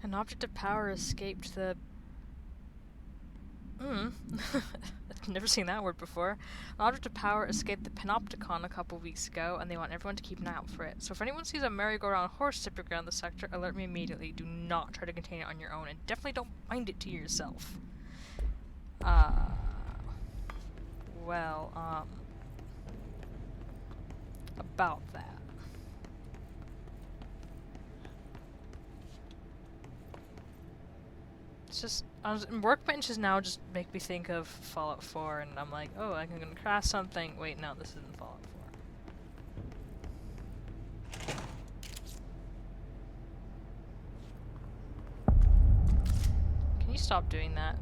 An object of power escaped the... I've never seen that word before. An object of power escaped the Panopticon a couple weeks ago, and they want everyone to keep an eye out for it. So if anyone sees a merry-go-round horse zipping around the sector, alert me immediately. Do not try to contain it on your own, and definitely don't bind it to yourself. About that. It's just, workbenches now just make me think of Fallout 4, and I'm like, oh, I'm gonna craft something. Wait, no, this isn't Fallout 4. Can you stop doing that?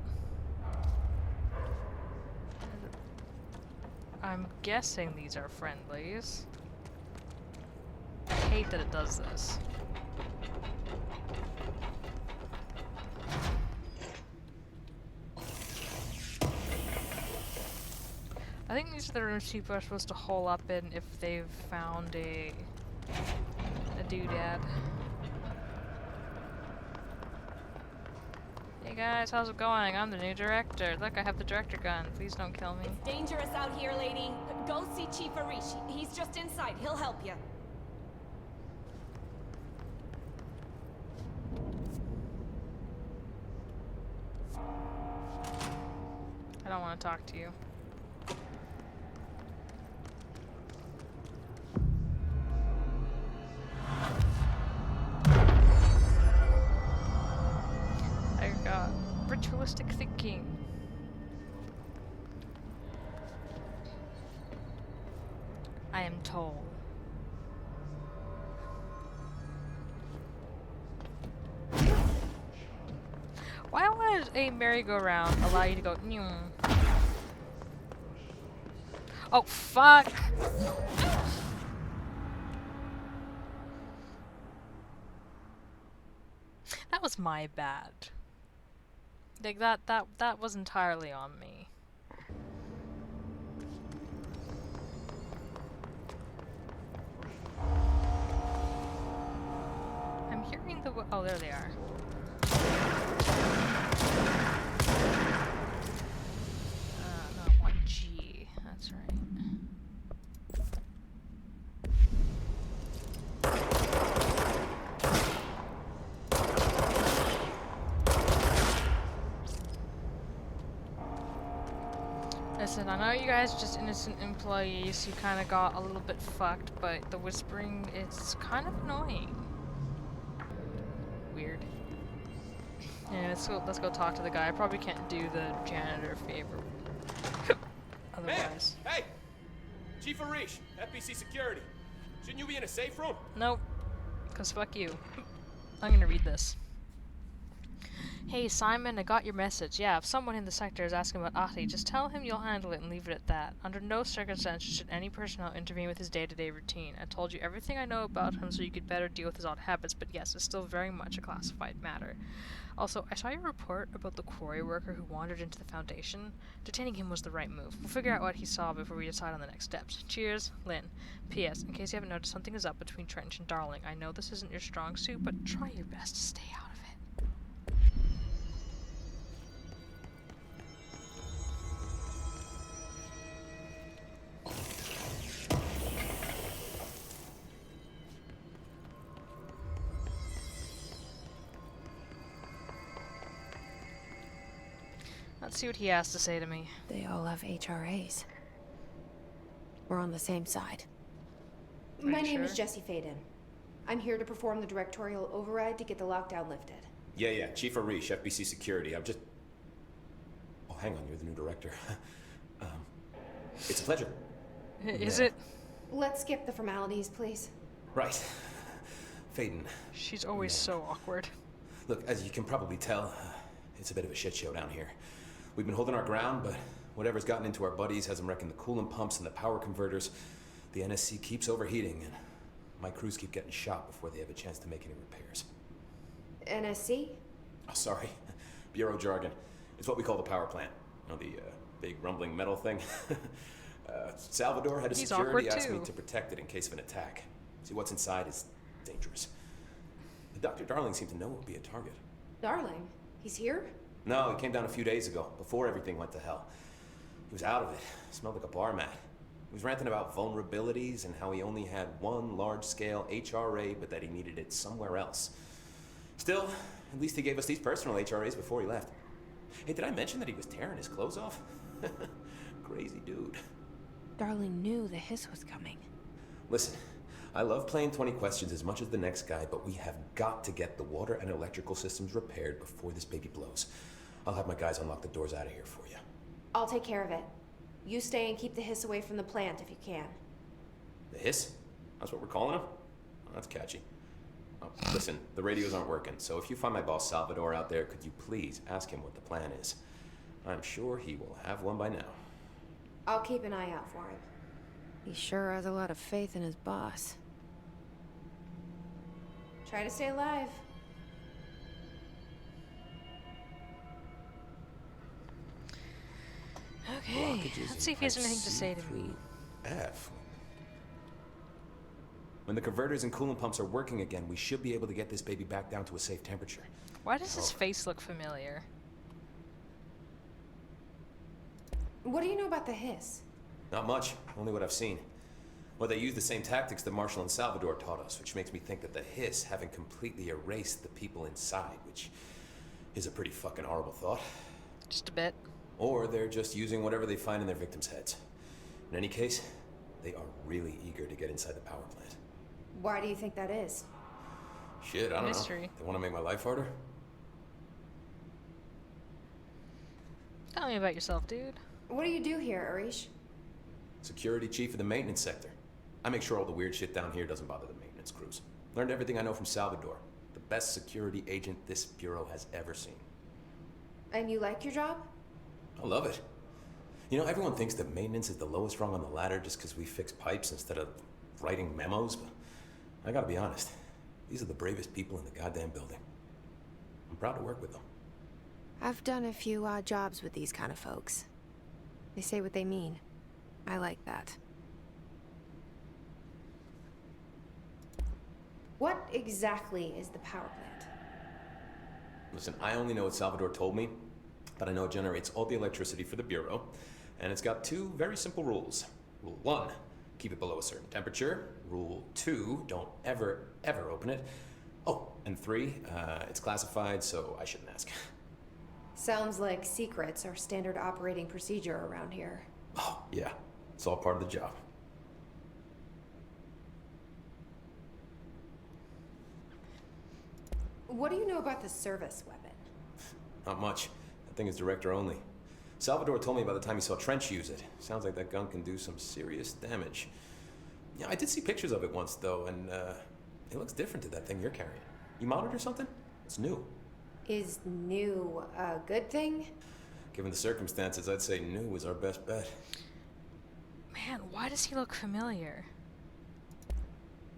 I'm guessing these are friendlies. I hate that it does this. I think these are the rooms people are supposed to hole up in if they've found a doodad. Hey guys, how's it going? I'm the new director. Look, I have the director gun. Please don't kill me. It's dangerous out here, lady. Go see Chief Arish. He's just inside. He'll help you. I don't want to talk to you. I got ritualistic thinking. I am told. Why would a merry-go-round allow you to go? Oh fuck! That was my bad. Like that was entirely on me. I'm hearing the oh, there they are. No, I want G. That's right. Listen, I know you guys are just innocent employees who kind of got a little bit fucked, but the whispering, it's kind of annoying. Weird. Yeah, let's go talk to the guy. I probably can't do the janitor a favor. Otherwise. Man, hey! Chief Arish, FBC Security. Shouldn't you be in a safe room? Nope. Cause fuck you. I'm gonna read this. Hey Simon, I got your message. Yeah, if someone in the sector is asking about Ahti, just tell him you'll handle it and leave it at that. Under no circumstances should any personnel intervene with his day-to-day routine. I told you everything I know about him so you could better deal with his odd habits, but yes, it's still very much a classified matter. Also, I saw your report about the quarry worker who wandered into the Foundation. Detaining him was the right move. We'll figure out what he saw before we decide on the next steps. Cheers, Lynn. P.S. In case you haven't noticed, something is up between Trench and Darling. I know this isn't your strong suit, but try your best to stay out of it. Let's see what he has to say to me. They all have HRAs. We're on the same side. My name is Jesse Faden. I'm here to perform the directorial override to get the lockdown lifted. Yeah, Chief Arish, FBC Security. I'm just... Oh, hang on, you're the new director. It's a pleasure. Is it? Let's skip the formalities, please. Right. Faden. She's always so awkward. Look, as you can probably tell, it's a bit of a shit show down here. We've been holding our ground, but whatever's gotten into our buddies has them wrecking the coolant pumps and the power converters. The NSC keeps overheating, and my crews keep getting shot before they have a chance to make any repairs. NSC? Oh, sorry. Bureau jargon. It's what we call the power plant. You know, the big rumbling metal thing? Salvador, head of security, asked me to protect it in case of an attack. See, what's inside is dangerous. Dr. Darling seemed to know it would be a target. Darling, he's here? No, he came down a few days ago, before everything went to hell. He was out of it. Smelled like a bar mat. He was ranting about vulnerabilities and how he only had one large-scale HRA, but that he needed it somewhere else. Still, at least he gave us these personal HRAs before he left. Hey, did I mention that he was tearing his clothes off? Crazy dude. Darling knew the hiss was coming. Listen, I love playing 20 questions as much as the next guy, but we have got to get the water and electrical systems repaired before this baby blows. I'll have my guys unlock the doors out of here for you. I'll take care of it. You stay and keep the hiss away from the plant if you can. The hiss? That's what we're calling him? Oh, that's catchy. Oh, listen, the radios aren't working, so if you find my boss Salvador out there, could you please ask him what the plan is? I'm sure he will have one by now. I'll keep an eye out for him. He sure has a lot of faith in his boss. Try to stay alive. Okay, Blockages let's see if he has in anything to C say to through me. F. When the converters and coolant pumps are working again, we should be able to get this baby back down to a safe temperature. Why does his face look familiar? What do you know about the hiss? Not much, only what I've seen. Well, they use the same tactics that Marshall and Salvador taught us, which makes me think that the hiss haven't completely erased the people inside, which is a pretty fucking horrible thought. Just a bit. Or they're just using whatever they find in their victims' heads. In any case, they are really eager to get inside the power plant. Why do you think that is? Shit, I don't Mystery. know. They want to make my life harder? Tell me about yourself, dude. What do you do here, Arish? Security chief of the maintenance sector. I make sure all the weird shit down here doesn't bother the maintenance crews. Learned everything I know from Salvador. The best security agent this bureau has ever seen. And you like your job? I love it. You know, everyone thinks that maintenance is the lowest rung on the ladder just because we fix pipes instead of writing memos, but I gotta be honest. These are the bravest people in the goddamn building. I'm proud to work with them. I've done a few odd jobs with these kind of folks. They say what they mean. I like that. What exactly is the power plant? Listen, I only know what Salvador told me, but I know it generates all the electricity for the Bureau, and it's got two very simple rules. Rule 1, keep it below a certain temperature. Rule 2, don't ever, ever open it. Oh, and 3, it's classified, so I shouldn't ask. Sounds like secrets are standard operating procedure around here. Oh, yeah, it's all part of the job. What do you know about the service weapon? Not much. That thing is director only. Salvador told me by the time he saw Trench use it. Sounds like that gun can do some serious damage. Yeah, I did see pictures of it once, though, and it looks different to that thing you're carrying. You mounted or something? It's new. Is new a good thing? Given the circumstances, I'd say new is our best bet. Man, why does he look familiar?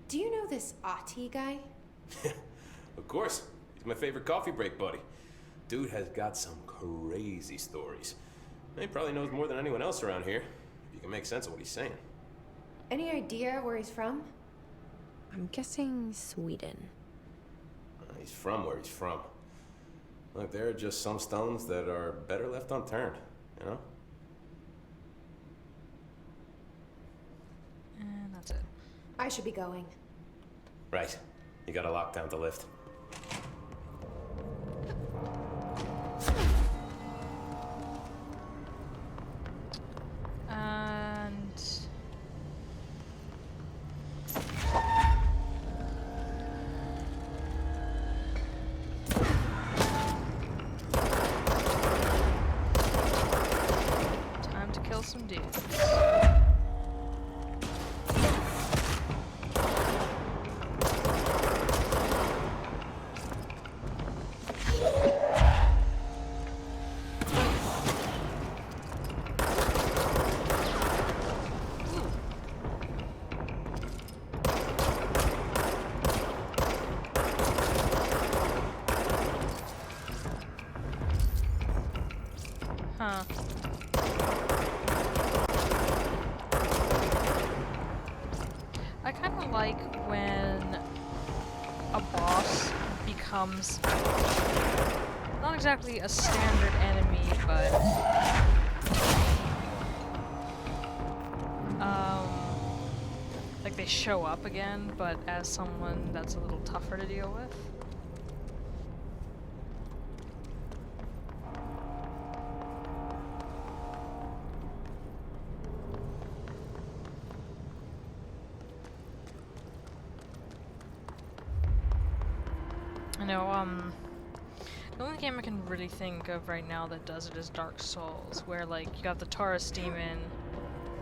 Do you know this Ati guy? Of course. He's my favorite coffee break buddy. Dude has got some crazy stories. He probably knows more than anyone else around here, if you can make sense of what he's saying. Any idea where he's from? I'm guessing Sweden. He's from where he's from. Look, there are just some stones that are better left unturned, you know? And that's it. I should be going. Right. You gotta lock down the lift. And... time to kill some dudes. comes not exactly a standard enemy, but like they show up again, but as someone that's a little tougher to deal with. I know, the only game I can really think of right now that does it is Dark Souls, where, like, you got the Taurus Demon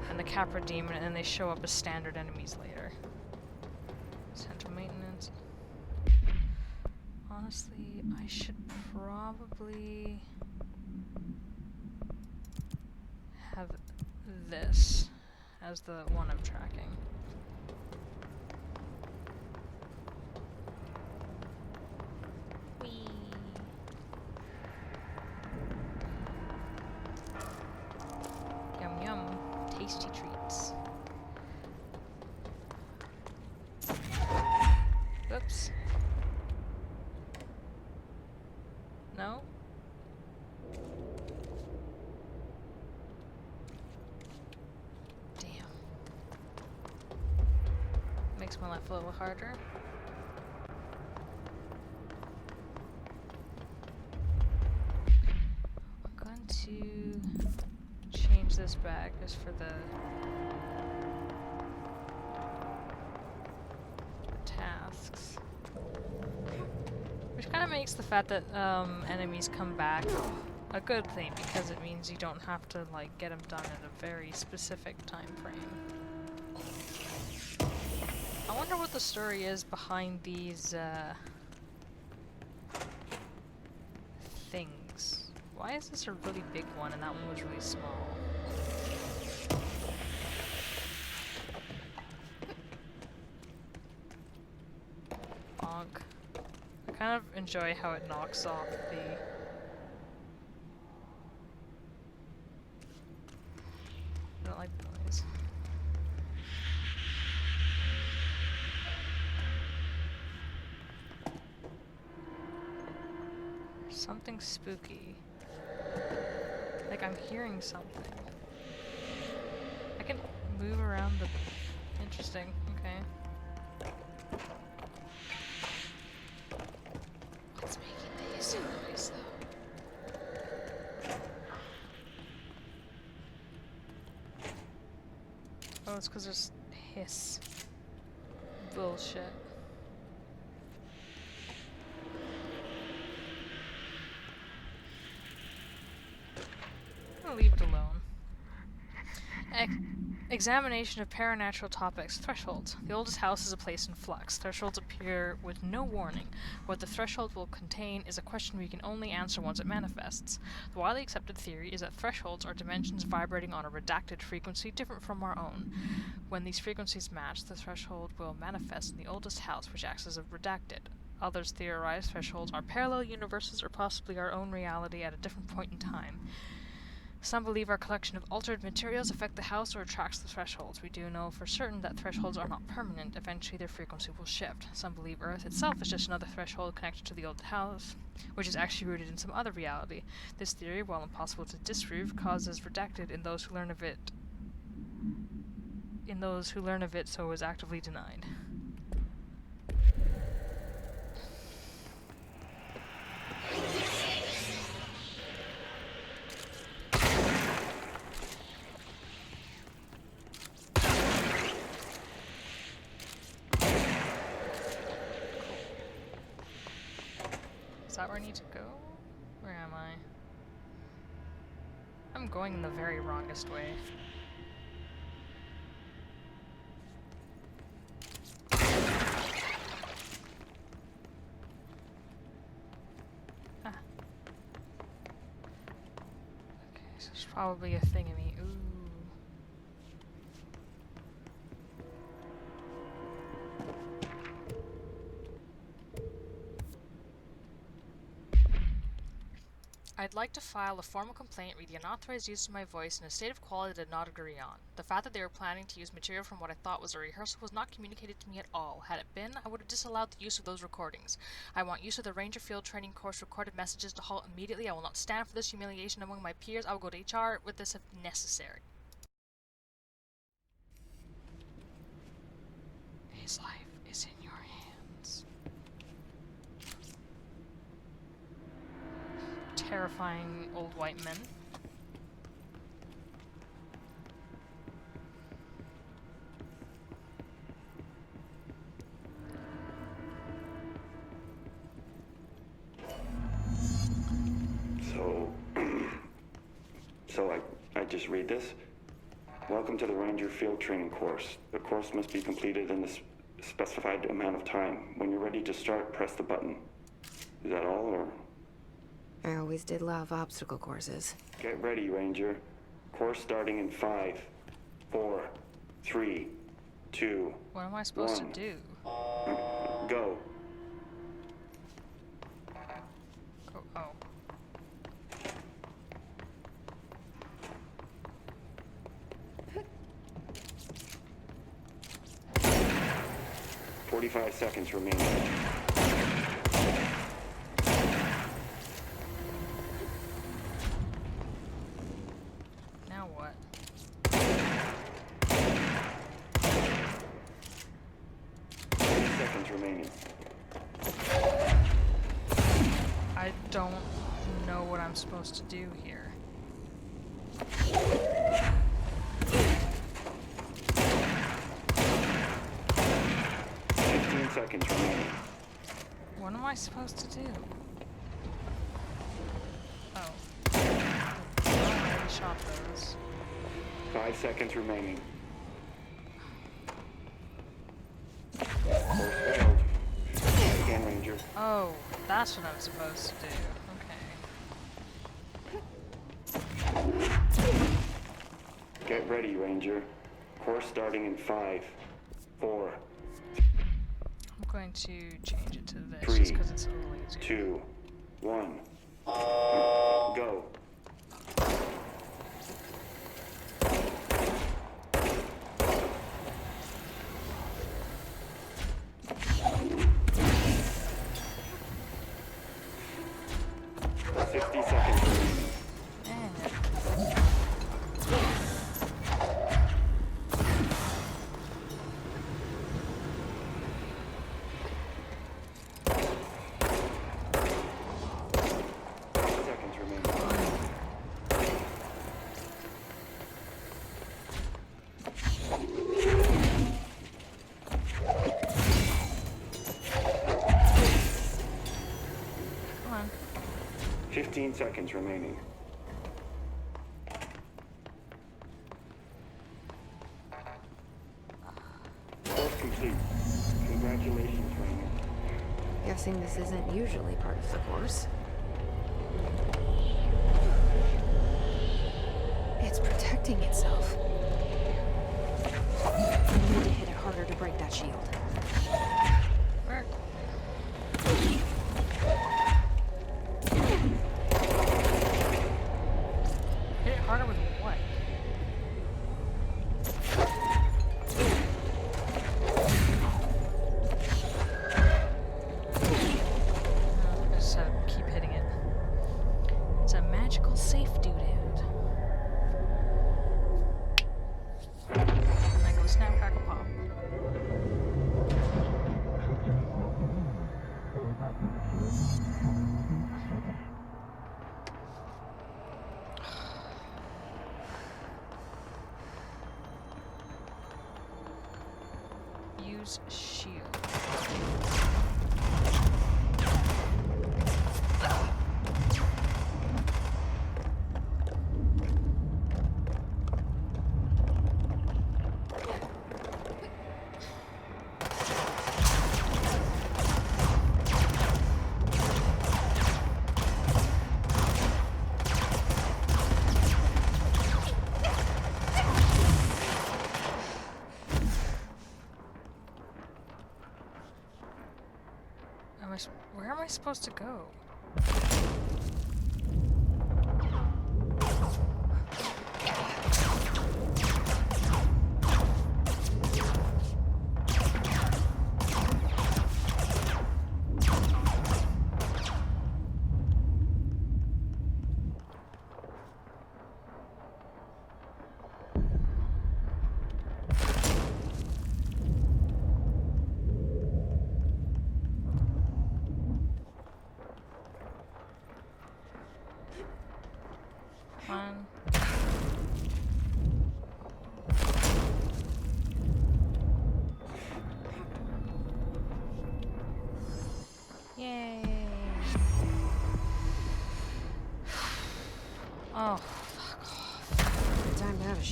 and the Capra Demon, and then they show up as standard enemies later. Center maintenance. Honestly, I should probably have this as the one I'm tracking. Whee! Yum yum. Tasty treats. Whoops. No? Damn. Makes my life a little harder. I'm going to change this back just for the tasks. Which kind of makes the fact that enemies come back a good thing, because it means you don't have to, like, get them done in a very specific time frame. I wonder what the story is behind these things. Why is this a really big one and that one was really small? Bonk. I kind of enjoy how it knocks off the... I don't like the noise. Something spooky. Like I'm hearing something. I can move around the... Interesting, okay. What's making these noise though? Oh, it's because there's hiss. Bullshit. I'm gonna leave it alone. Examination of paranatural topics. Thresholds. The oldest house is a place in flux. Thresholds appear with no warning. What the threshold will contain is a question we can only answer once it manifests. The widely accepted theory is that thresholds are dimensions vibrating on a redacted frequency different from our own. When these frequencies match, the threshold will manifest in the oldest house, which acts as a redacted. Others theorize thresholds are parallel universes or possibly our own reality at a different point in time. Some believe our collection of altered materials affect the house or attracts the thresholds. We do know for certain that thresholds are not permanent. Eventually their frequency will shift. Some believe Earth itself is just another threshold connected to the old house, which is actually rooted in some other reality. This theory, while impossible to disprove, causes redacted in those who learn of it. So is actively denied. Is that where I need to go? Where am I? I'm going in the very wrongest way. Ah. Okay, so there's probably a thingamie. Ooh. I'd like to file a formal complaint re the unauthorized use of my voice in a state of quality I did not agree on. The fact that they were planning to use material from what I thought was a rehearsal was not communicated to me at all. Had it been, I would have disallowed the use of those recordings. I want use of the Ranger Field Training Course recorded messages to halt immediately. I will not stand for this humiliation among my peers. I will go to HR with this if necessary. His life is in your hands. Terrifying old white men. So I just read this. Welcome to the Ranger Field Training Course. The course must be completed in the specified amount of time. When you're ready to start, press the button. Is that all, or? I always did love obstacle courses. Get ready, Ranger. Course starting in 5, 4, 3, 2, What am I supposed 1. to do? Go. Oh. 45 seconds remaining. Now what? 30 seconds remaining. I don't know what I'm supposed to do here. 15 seconds remaining. What am I supposed to do? Oh. I already shot those. 5 seconds remaining. Course failed. Again, Ranger. Oh, that's what I'm supposed to do. Okay. Get ready, Ranger. Course starting in 5, 4, I'm going to change it to this 3, just because it's a little easier. 2, 1. Go. Come on. 15 seconds remaining. Course complete. Congratulations, Ranger. Guessing this isn't usually part of the course. It's protecting itself. You need to hit it harder to break that shield. Where? Hit it harder with what? I just have to keep hitting it. It's a magical safe dude. And then go snap, crackle, pop. Use shield. Where am I supposed to go?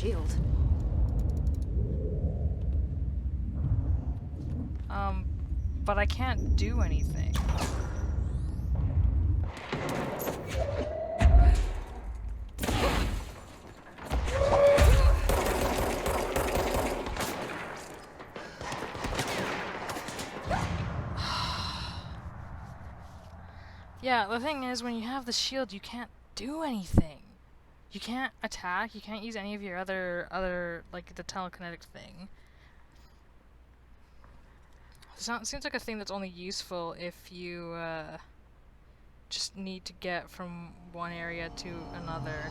shield. But I can't do anything. Yeah, the thing is, when you have the shield, you can't do anything. You can't attack, you can't use any of your other like, the telekinetic thing. It seems like a thing that's only useful if you, just need to get from one area to another.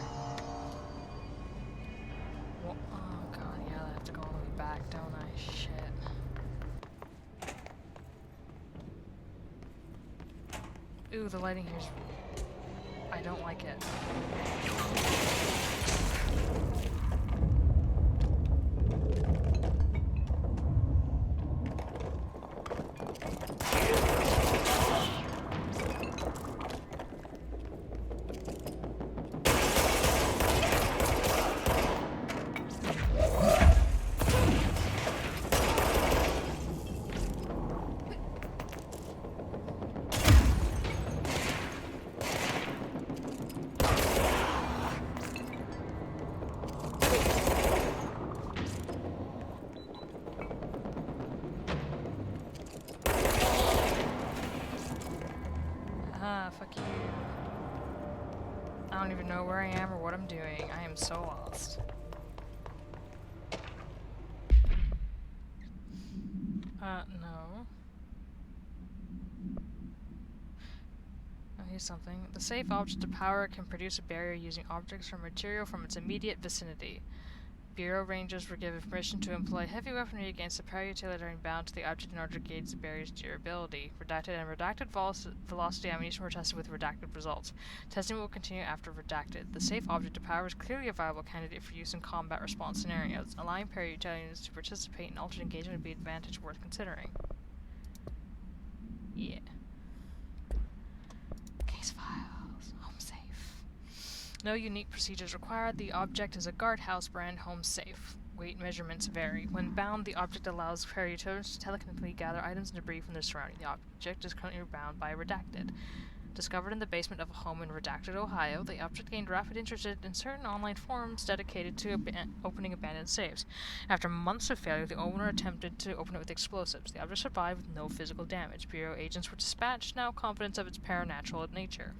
Well, oh god, yeah, I have to go all the way back, don't I? Shit. Ooh, the lighting here's... I don't like it. Fuck you. I don't even know where I am or what I'm doing. I am so lost. No. Oh, here's something. The safe object of power can produce a barrier using objects or material from its immediate vicinity. Bureau Rangers were given permission to employ heavy weaponry against the parautilitarian bound to the object in order to gauge the barrier's durability. Redacted and redacted velocity ammunition were tested with redacted results. Testing will continue after redacted. The safe object of power is clearly a viable candidate for use in combat response scenarios. Allowing parautilitarians to participate in alternate engagement would be an advantage worth considering. Yeah. Case files. Home safe. No unique procedures required. The object is a guardhouse brand home safe. Weight measurements vary. When bound, the object allows parautilitarians to telekinetically gather items and debris from their surrounding. The object is currently bound by Redacted. Discovered in the basement of a home in Redacted, Ohio, the object gained rapid interest in certain online forums dedicated to opening abandoned safes. After months of failure, the owner attempted to open it with explosives. The object survived with no physical damage. Bureau agents were dispatched, now confident of its paranatural nature.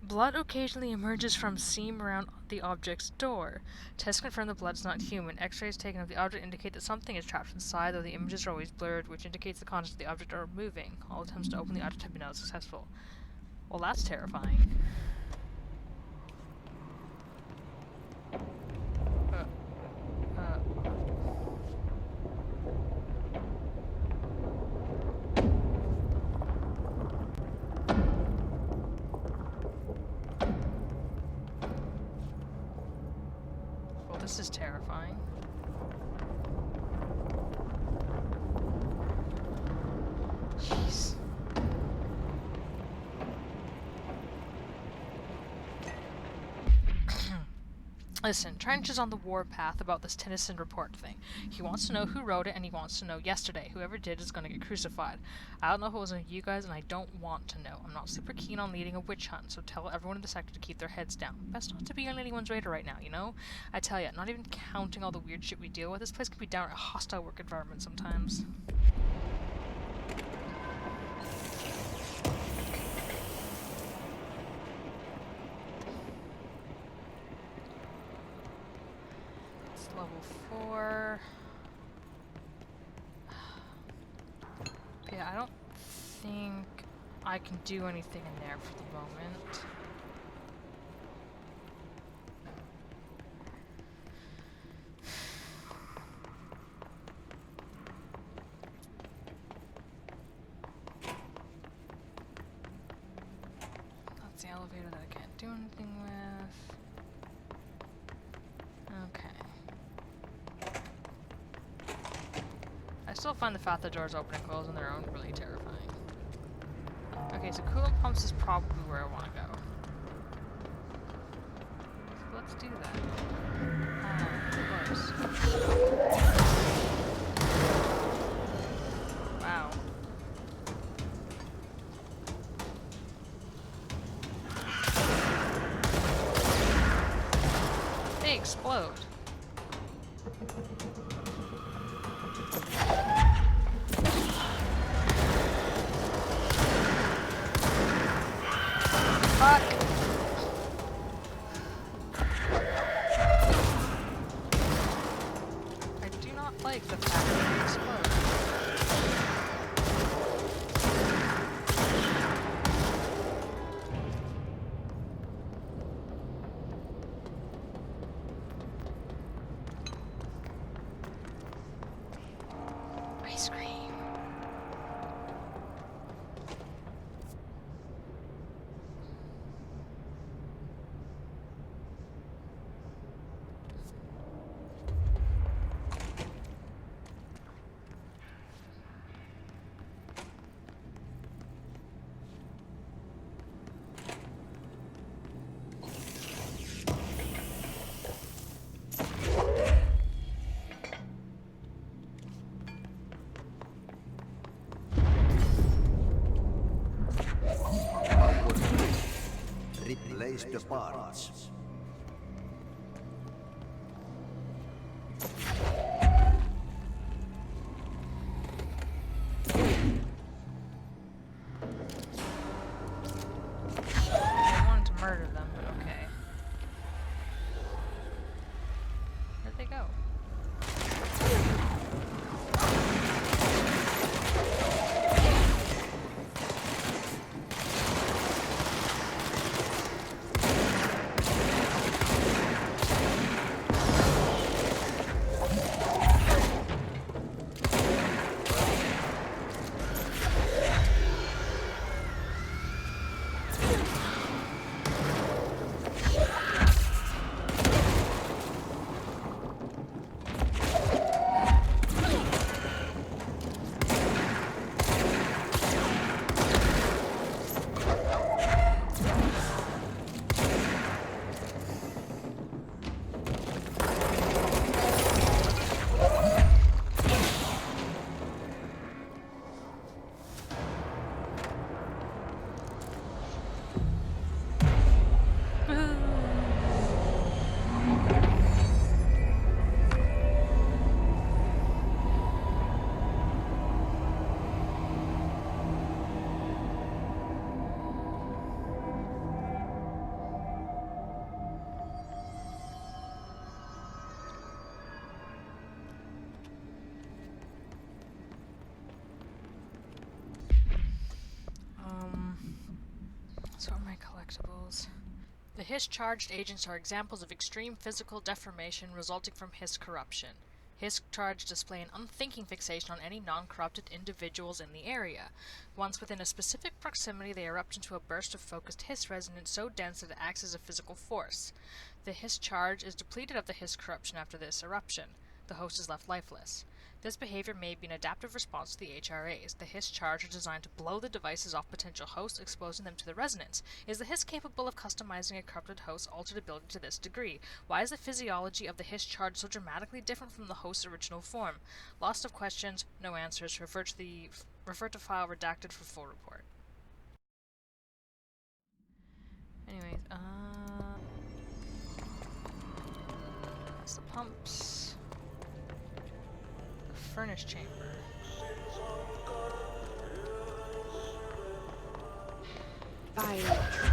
Blood occasionally emerges from seam around the object's door. Tests confirm the blood is not human. X-rays taken of the object indicate that something is trapped inside, though the images are always blurred, which indicates the contents of the object are moving. All attempts to open the object have been unsuccessful. Well, that's terrifying. This is terrifying. Jeez. Listen, Trench is on the warpath about this Tennyson report thing. He wants to know who wrote it, and he wants to know yesterday. Whoever did is gonna get crucified. I don't know if it was you guys, and I don't want to know. I'm not super keen on leading a witch hunt, so tell everyone in the sector to keep their heads down. Best not to be on anyone's radar right now, you know? I tell ya, not even counting all the weird shit we deal with, this place can be downright a hostile work environment sometimes. Level 4. Yeah, I don't think I can do anything in there for the moment. That's the elevator that I can't do anything with. Okay. I still find the fact that doors open and close on their own really terrifying. Okay, so coolant pumps is probably where I want to go. So let's do that. stairs. Wow. They explode. Fuck. I do not like the fact that they explode. Ice cream. Replace the parts. I wanted to murder them, but okay. Where'd they go? So are my collectibles. The Hiss-charged agents are examples of extreme physical deformation resulting from Hiss corruption. Hiss-charged display an unthinking fixation on any non-corrupted individuals in the area. Once within a specific proximity, they erupt into a burst of focused Hiss resonance so dense that it acts as a physical force. The Hiss charge is depleted of the Hiss corruption after this eruption. The host is left lifeless. This behavior may be an adaptive response to the HRAs. The Hiss charge are designed to blow the devices off potential hosts, exposing them to the resonance. Is the Hiss capable of customizing a corrupted host's altered ability to this degree? Why is the physiology of the Hiss charge so dramatically different from the host's original form? Lost of questions, no answers. Refer to file redacted for full report. Anyways, that's the pumps. Furnace chamber. By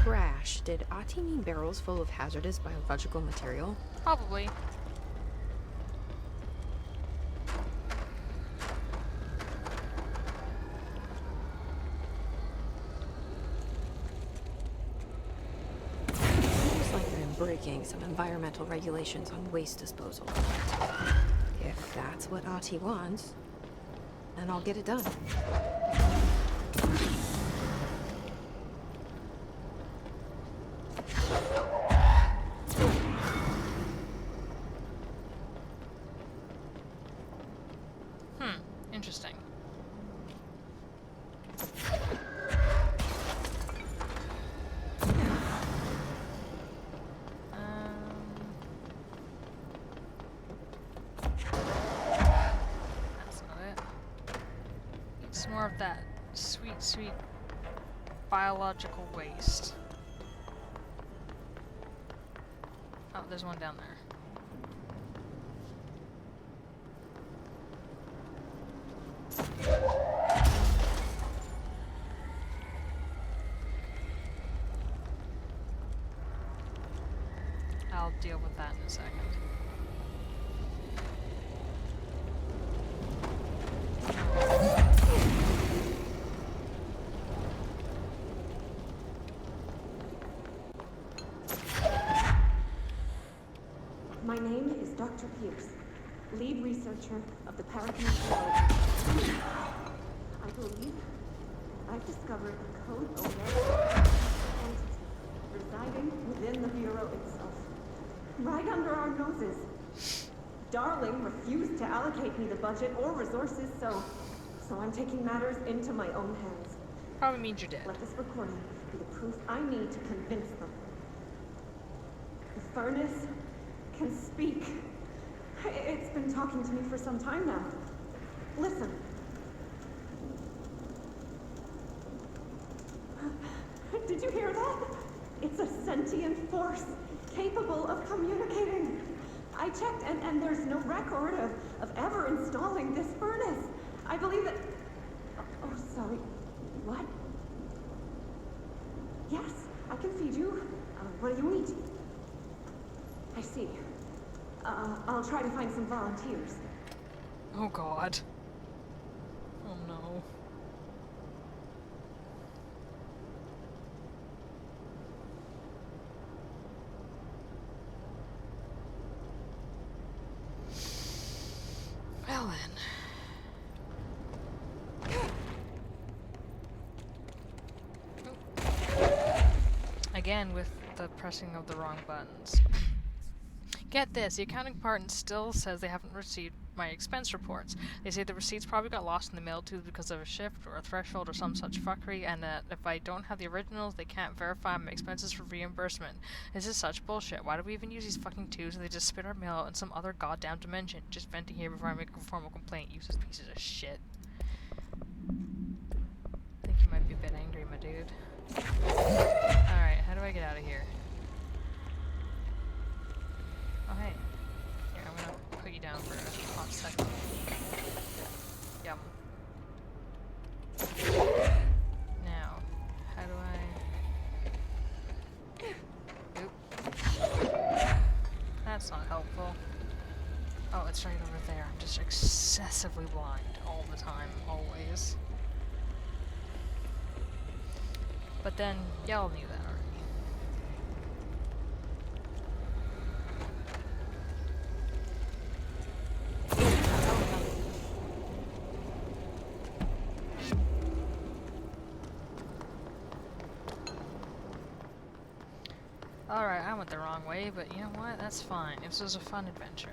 trash, did Ati mean barrels full of hazardous biological material? Probably. Seems like I'm breaking some environmental regulations on waste disposal. If that's what Ati wants, then I'll get it done. Interesting. more of that sweet, sweet biological waste. Oh, there's one down there. I'll deal with that in a second. My name is Dr. Pierce, lead researcher of the Paraconnection. I believe I've discovered a code entity residing within the Bureau itself, right under our noses. Darling refused to allocate me the budget or resources, so I'm taking matters into my own hands. Probably means you're dead. Let this recording be the proof I need to convince them. The furnace can speak. It's been talking to me for some time now. Listen. Did you hear that? It's a sentient force capable of communicating. I checked, and there's no record of ever installing this furnace. I believe that... Oh, sorry. What? Yes, I can feed you. What do you eat? I see. I'll try to find some volunteers. Oh god. Oh no. Well then. Again with the pressing of the wrong buttons. Get this, the accounting department still says they haven't received my expense reports. They say the receipts probably got lost in the mail too because of a shift or a threshold or some such fuckery, and that if I don't have the originals, they can't verify my expenses for reimbursement. This is such bullshit. Why do we even use these fucking tubes and they just spit our mail out in some other goddamn dimension? Just venting here before I make a formal complaint. Useless pieces of shit. I think you might be a bit angry, my dude. Alright, how do I get out of here? Oh hey. Here, I'm gonna put you down for a hot second. Yum. Now, how do I... Oop. That's not helpful. Oh, it's right over there. I'm just excessively blind all the time, always. But then, y'all knew that already. Alright, I went the wrong way, but you know what? That's fine. This was a fun adventure.